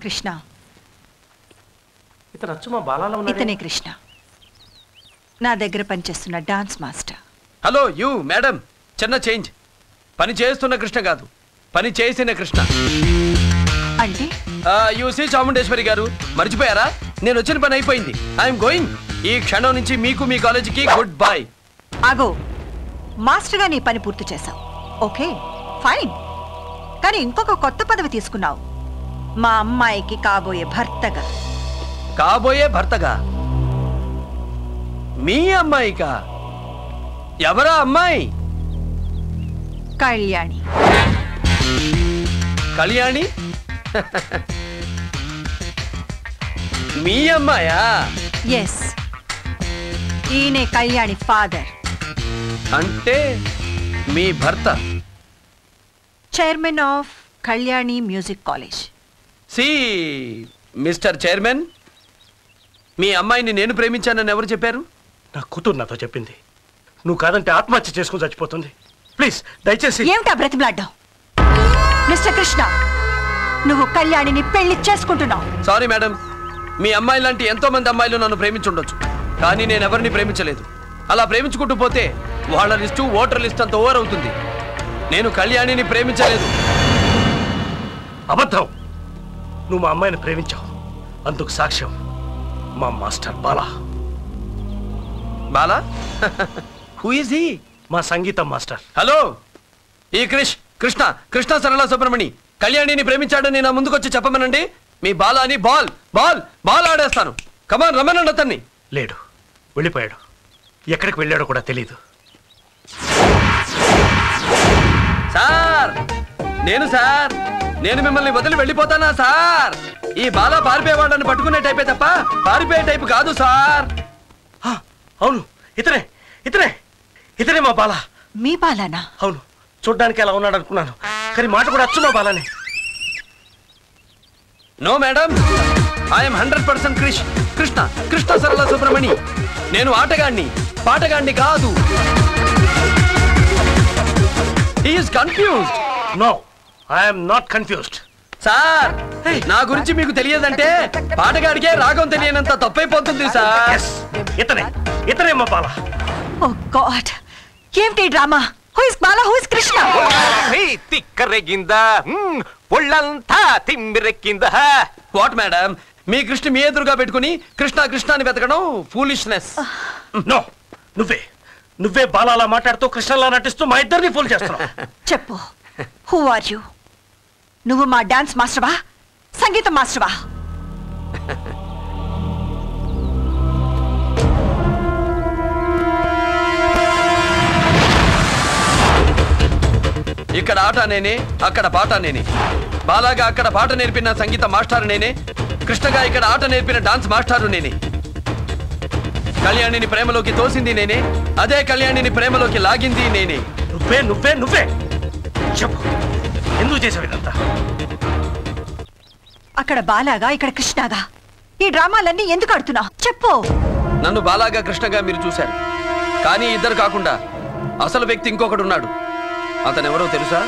కృష్ణ, ఇతను అచ్చు మా బాలాలో ఉన్నాడు. ఇతనే కృష్ణ, నా దగ్గర పనిచేస్తున్న dance master. Hello you madam, చిన్న చేంజ్. పని చేస్తున్న కృష్ణ కాదు, పని చేసిన కృష్ణ. అంటే యూసీ చాముండేశ్వరి గారు, మర్చిపోయారా? నేను వచ్చిన పని అయిపోయింది. I'm going. ఈ క్షణం నుంచి మీకు మీ కాలేజీకి గుడ్ బై. ఆగో, మాస్టర్గా నీ పని పూర్తి చేశావు, ఓకే ఫైన్. కానీ ఇంకొక కొత్త పదవి తీసుకున్నావు, మా అమ్మాయికి కాబోయే భర్తగా. కాబోయే భర్తగా? మీ అమ్మాయికా? ఎవరా అమ్మాయి? కళ్యాణి. కళ్యాణి? మీ అమ్మాయా? ఎస్, ఈయనే కళ్యాణి ఫాదర్. అంటే మీ భర్త chairman of Kalyani music college. See mister chairman, మీ అమ్మాయిని నేను ప్రేమించానని ఎవరు చెప్పారు? నా కూతురు నాతో చెప్పింది. నువ్వు కాదంటే ఆత్మహత్య చేసుకుని చచ్చిపోతుంది. ప్లీజ్ దయచేసి. ఏమిటా బ్రతిమలాడ్డాం? మిస్టర్ కృష్ణ, నువ్వు కళ్యాణిని పెళ్లి చేసుకుంటున్నావు. సారీ మేడం, మీ అమ్మాయి లాంటి ఎంతో మంది అమ్మాయిలు నన్ను ప్రేమించుండొచ్చు, కానీ నేను ఎవరిని ప్రేమించలేదు. అలా ప్రేమించుకుంటూ పోతే వాళ్ళ లిస్టు ఓటర్ లిస్ట్ అంత ఓవర్ అవుతుంది. నేను కళ్యాణిని ప్రేమించలేదు. అబద్ధం. నువ్వు మా అమ్మాయిని ప్రేమించావు, అందుకు సాక్ష్యం మా master Bala. Bala? Who is he? మా సంగీతం మాస్టర్. హలో, ఈ కృష్ణ కృష్ణ సరళ సుబ్రమణి కళ్యాణిని ప్రేమించాడని నా ముందుకొచ్చి చెప్పమనండి. మీ బాలాని బాల్ ఆడేస్తాను. కమాన్, రమ్మనండి అతన్ని. లేడు, వెళ్ళిపోయాడు. ఎక్కడికి వెళ్ళాడో కూడా తెలీదు. సార్, నేను మిమ్మల్ని వదిలి వెళ్ళిపోతానా సార్? ఈ బాలా పారిపోయేవాళ్ళని పట్టుకునే టైపే తప్ప పారిపోయే టైపు కాదు సార్. అవును, ఇతనే మా బాలా. మీ బాలానా? అవును, చూడ్డానికి అలా ఉన్నాడు అనుకున్నాను, కానీ మాట కూడా అచ్చు మా బాలానే. నో మేడం, ఐఎమ్ 100% కృష్ణ సరళ సుబ్రమణి. నేను ఆటగాణ్ణి, పాటగాణ్ణి కాదు. He is confused. No, I am not confused. Sir, నా గురించి మీకు తెలియదంటే పాటగాడికే రాగం తెలియనంత తప్పైపోతుంది సార్. Yes, ఇతనే మా బాలా. Oh God, ఏమిటి drama? Who is Bala? Who is Krishna? తిక్కరెగిందా, ఒళ్ళంతా తిమ్మిరెక్కిందా. వాట్ మేడం, మీ కృష్ణ మీ ఎదురుగా పెట్టుకుని కృష్ణ అని వెతకడం ఫూలిష్నెస్. నో, నువ్వే బాలాలా మాట్లాడుతూ కృష్ణలా నటిస్తూ మా ఇద్దరిని ఫూల్ చేస్తున్నావు. చెప్పు, హూ ఆర్ యు? నువ్వు మా డాన్స్ మాస్టర్వా, సంగీతం మాస్టర్వా? ఇక్కడ ఆట నేనే, అక్కడ పాట నేనే. బాలాగా అక్కడ పాట నేర్పిన సంగీత మాస్టారు నేనే, కృష్ణగా ఇక్కడ ఆట నేర్పిన డాన్స్ మాస్టారు నేనే. కళ్యాణిని ప్రేమలోకి తోసింది నేనే, అదే కళ్యాణిని ప్రేమలోకి లాగింది నేనే. నువ్వే చెప్పు, ఎందుకు చేసావు ఇదంతా? అక్కడ బాలాగా, ఇక్కడ కృష్ణగా. ఈ డ్రామాలన్నీ ఎందుకు ఆడుతున్నావు? చెప్పు. నన్ను బాలాగా కృష్ణగా మీరు చూశారు, కానీ ఇద్దరు కాకుండా అసలు వ్యక్తి ఇంకొకడు ఉన్నాడు. అతనెవరో తెలుసా?